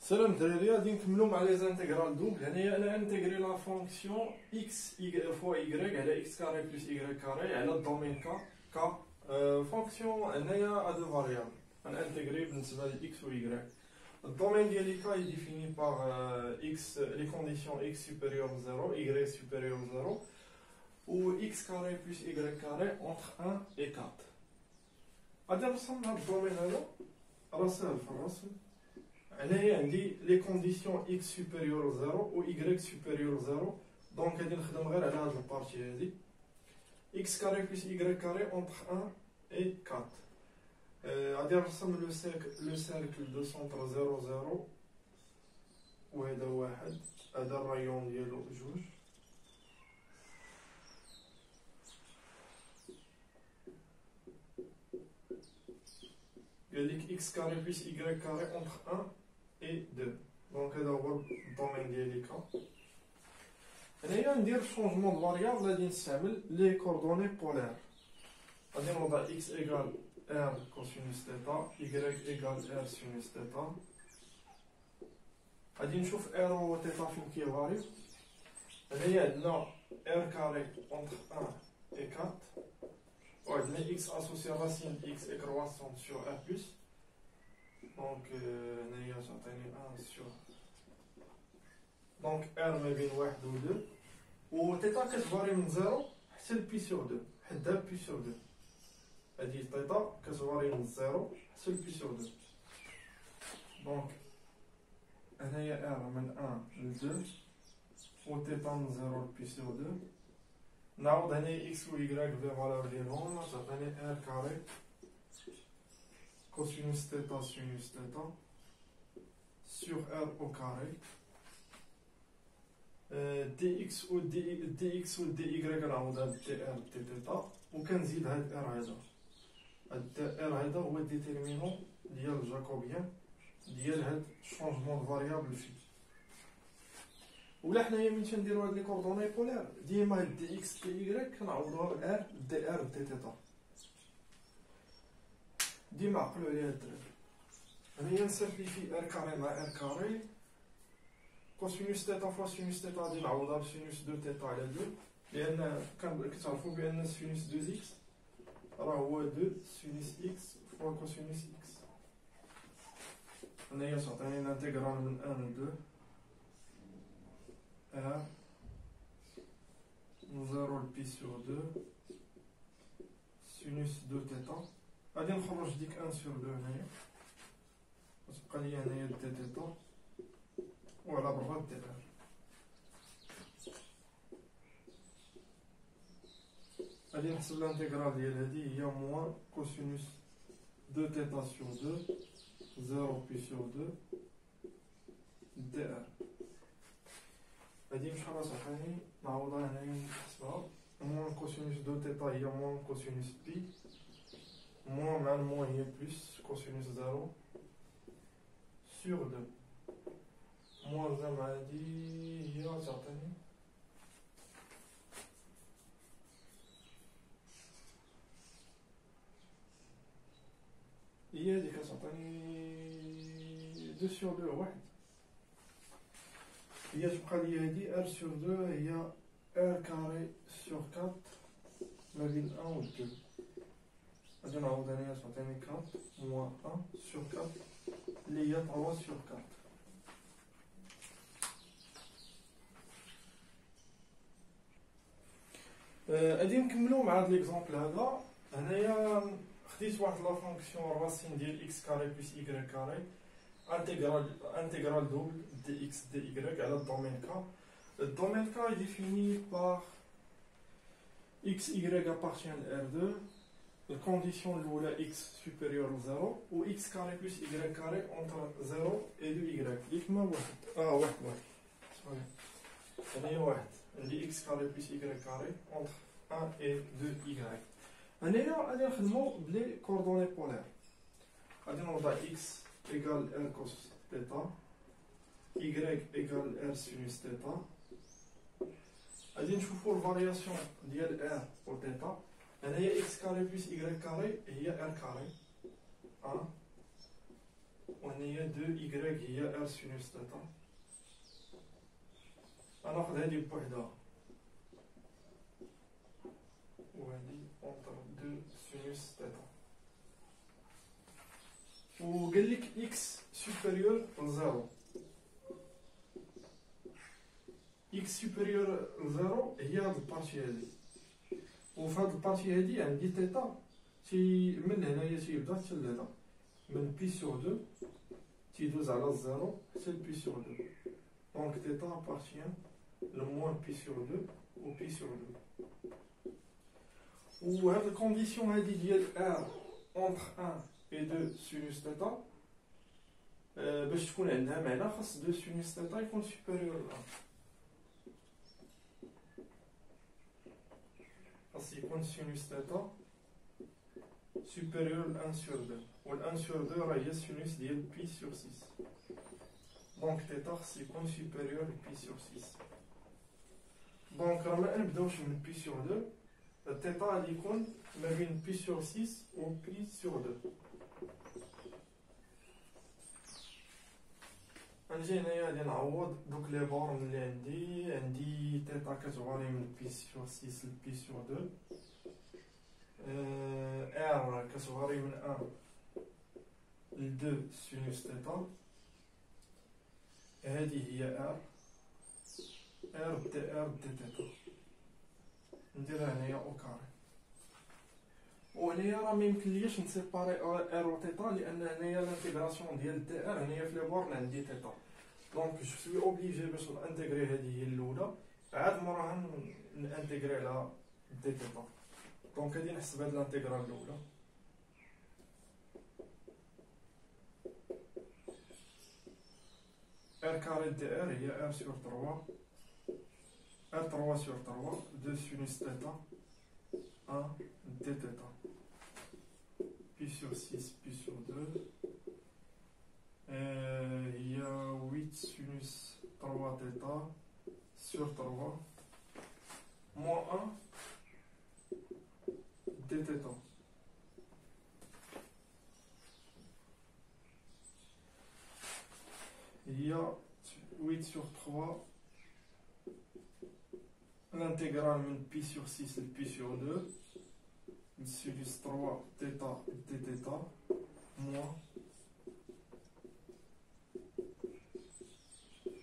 سلام دراري، غادي نكملو مع لي زانتيغرال دوبل. هنايا انا انتيغري لا فونكسيون اكس فوا ايكغيك على اكس كاري بلس ايكغيك كاري على الدومين كا فونكسيون هنايا ا دو فاريابل. غنانتيغري بالنسبه ل اكس و ايكغيك. الدومين ديالي كا est défini par x les conditions x supérieur 0, y supérieur 0 ou x carré plus y carré entre 1 et 4. غادي نرسم هاد الدومين هذا راه ساهل في الرسم. هنايا عندي لي كونديسيون x supérieur 0 و y supérieur 0. دونك غادي نخدم غير على هاد البارتي هادي x carré plus y carré entre 1 et 4. غادي نرسم لو سيركل دو سونتر 0 0 وهذا واحد، هذا الرايون ديالو جوج. قال لك x carré plus y carré entre 1 et 2. دونك هذا هو الدومين ديالي كا. هنايا ندير شونجمون دو فاريابل، غادي نستعمل لي كوردوني بولار. غادي نوضع x égale r cosinus θ، y égale r sinus θ. غادي نشوف r و θ فين كيفاريو. هنايا عندنا r carré entre 1 et 4 وعندنا x associé racine x est croissante sur r plus. دونك هنايا تعطيني 1 sur دونك r ما بين 1 و 2 و θ كتفاري من 0 حتى ل بي سور 2 حدا بي سور 2. هادي θ كتفاري من 0 حتى ل بي سور 2. دونك هنايا r من 1 ل 2 و θ من 0 ل بي سور 2. نعوض هنايا x و y بلي فالور ديالهم، تعطيني r كاري cosinus θ sinus θ sur r au carré dx و dy نعوضها ب dr dθ وكنزيد هاد r هذا. هاد r هذا هو الديتيرمينون ديال الجاكوبيان ديال هاد شونجمون دو فاريابل في. ولا حنايا ملي تنديرو هاد لي كوردوني بولار ديما هاد دي اكس دي y كنعوضوها ب ار دي ار دي تيتا. ديما عقلو عليها الدراري. هنايا نسامبليفي ار كاري مع ار كاري. كوسينوس تيتا فوا سينوس تيتا غادي نعوضها بسينوس دو تيتا على دو، لان كتعرفو بان سينوس دو اكس راه هو دو سينوس اكس فوا كوسينوس اكس. هنايا تعطيني الانتيغرال من 1 ل 2 r من 0 ل بي سور 2 سينوس دو تيتا. غادي نخرج ديك 1 سور 2 هنايا وتبقى لي هنايا دي تيتا وعلى برا دي ار. غادي نحسب الانتيغرال ديال هادي هي موان كوسينوس دو تيتا سور 2 0 بي سور 2 دي ار. هادي بشحال تعطيني نعوضها هنايا نحسبها. موان كوسينوس دو تيتا هي موان كوسينوس بي، موان مع الموان هي بلس كوسينوس 0 سور 2. موان زعما مع هادي هي تعطيني هي هادي كتعطيني 2 سور 2 واحد. هي تبقى لي هادي ار سور 2 هي ار كاري سور 4 ما بين 1 و 2. غادي نعوض هنايا تعطيني 4 موان 1 سور 4 اللي هي 3 سور 4. غادي نكملو مع هاد ليكزومبل هذا. هنايا خديت واحد لا فونكسيون راسين ديال اكس كاري بلس y كاري انتيغرال دوبل دي اكس دي y على الدومين كا. الدومين كا est défini par x y appartient à R2. الكونديسيون الاولى x supérieur 0 و x carré plus y carré entre 0 et 2 y. اللي كما واحد واحد صافي. هنايا واحد اللي x carré plus y carré entre 1 et 2 y. هنايا غادي نخدمو بلي كوردوني بولار. غادي نوضع x égale r cos θ y égale r sinus θ. غادي نشوفو الفارياسيون ديال r و θ. هنايا x carré plus y carré هي r carré 1 وهنايا 2 إيكغيك هي ار سينوس تيتا. غناخد هادي بوحدها وهادي اونتر 2 سينوس تيتا. وقالك إكس سوبيريور لزيرو. إكس سوبيريور لزيرو هي هاد البارتي هادي، وفي هاد البارتي هادي عندي تيتا من هنايا تيبدا حتى لهنا، من بي سور دو تيدوز على الزيرو حتى لبي سور دو. دونك تيتا ابارتيان لموان بي سور دو و بي سور دو. وهاد الكونديسيون هادي ديال ار اونتر 1 و 2 سينوس تيتا، باش تكون عندها معنى خاص 2 سينوس تيتا يكون سوبيريور ل 1. خاص يكون سينوس تيتا supérieur à 1 sur 2. و 1 sur 2 راه هي السينوس ديال بي sur 6. دونك تيتا خص يكون supérieur ل بي sur 6. دونك راه ما نبداوش من بي sur 2. التيتا غادي يكون ما بين بي sur 6 و بي sur 2. غنجي هنايا غادي نعوض دوك لي بورم اللي عندي تيتا كتغالي من بي sur 6 ل بي sur 2. R كتغاري من 1 ل 2 سينوس تيتا. هذه هي R دي تيتا. نديرها هنايا او كاري. وهنايا راه ميمكنلياش نسيباري R و تيتا، لان هنايا لانتيغراسيون ديال دي ار هنايا في لي بورن عندي تيتا. دونك جو سوي اوبليجي باش نانتيغري هذه هي الاولى، عاد موراها نانتيغري على دي تيتا. دونك غادي نحسب هاد الانتيغرال الاولى. ار كاري دي ار هي ار سور 3 ار 3 سور 3 2 سينوس تيتا 1 دي تيتا بي سور 6 بي سور 2 هي 8 سينوس 3 تيتا سور 3 موان 1 دي تيتا. هي 8 sur 3 l'intégrale من pi sur 6 et pi sur 2 sinus 3 θ dθ moins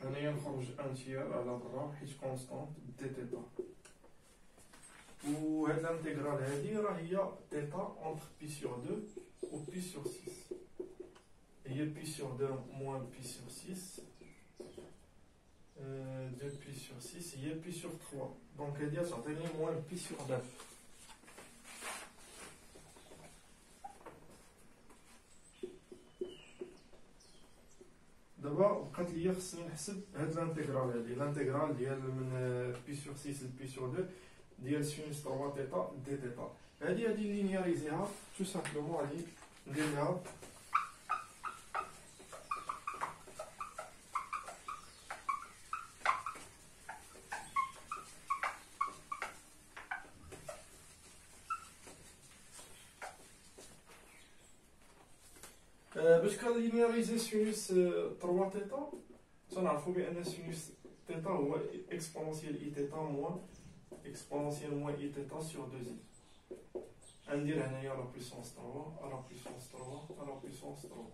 هنايا نخرج ان تيار على برا حيت كونستانت dθ. وهاد الانتيغرال هادي راه هي θ entre pi sur 2 و pi sur 6. هي pi sur 2 moins pi sur 6 2 pi sur 6 هي pi sur 3. Donc هادي تعطيني moins pi sur 9. دابا بقات ليا خصني نحسب هاد الانتيغرال هادي، الانتيغرال ديال من pi sur 6 ل pi sur 2 ديال سينوس 3 θ دي θ. هادي لينياريزيها تو سامبلومون، غادي نديرها باش كنلينياريزي سينوس 3 تيتا تنعرفو بان سينوس تيتا هو اكسبونونسيال اي تيتا موان اكسبونونسيال موان اي تيتا سور 2 اي. غندير هنايا لا بويسونس 3 لا بويسونس 3 لا بويسونس 3.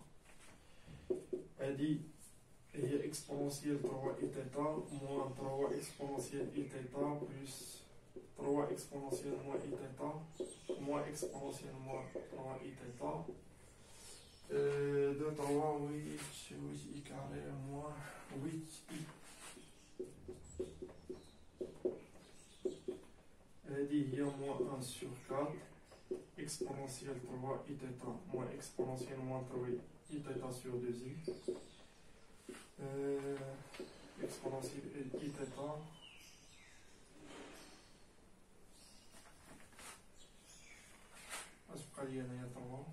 هادي هي اكسبونونسيال 3 اي تيتا موان 3 اكسبونونسيال اي تيتا بلس 3 اكسبونونسيال موان اي تيتا موان اكسبونونسيال موان 3 اي تيتا 2 3 8 i carré moins 8i. هذه هي moins 1 sur 4 exponentielle 3 i θ moins exponentielle moins 3 i θ sur 2i exponentielle i θ غتبقى لي هنايا 3.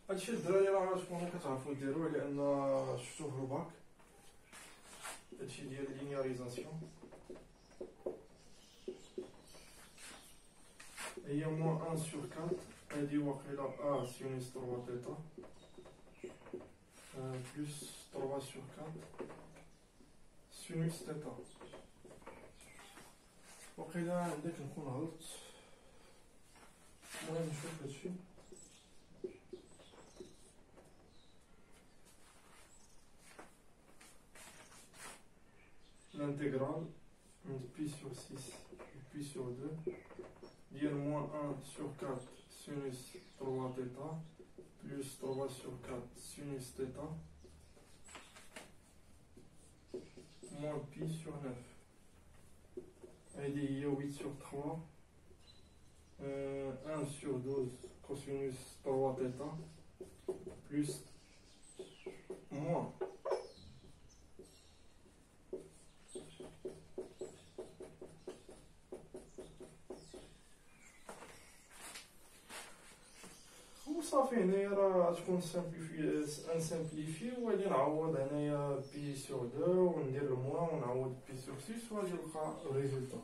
هادشي الدراري راه غتكونو كتعرفو ديروه لان شفتوه في الباك. هادشي ديال لينياريزاسيون هي موان 1 sur 4 هادي واقيلا A sinus 3 θ plus 3 sur 4 sinus θ. وقيلا عندك نكون غلط، المهم نشوف هادشي. L'intégrale de pi sur 6 et pi sur 2 dire moins 1 sur 4 sinus 3 θ plus 3 sur 4 sinus θ moins pi sur 9. Il y a 8 sur 3, 1 sur 12 cosinus 3 θ plus moins. وصافي هنايا راه تكون انسامبليفي وغادي نعوض هنايا بي سور 2 وندير الموا ونعوض بي سور 6 وغادي نلقى الريزولتا.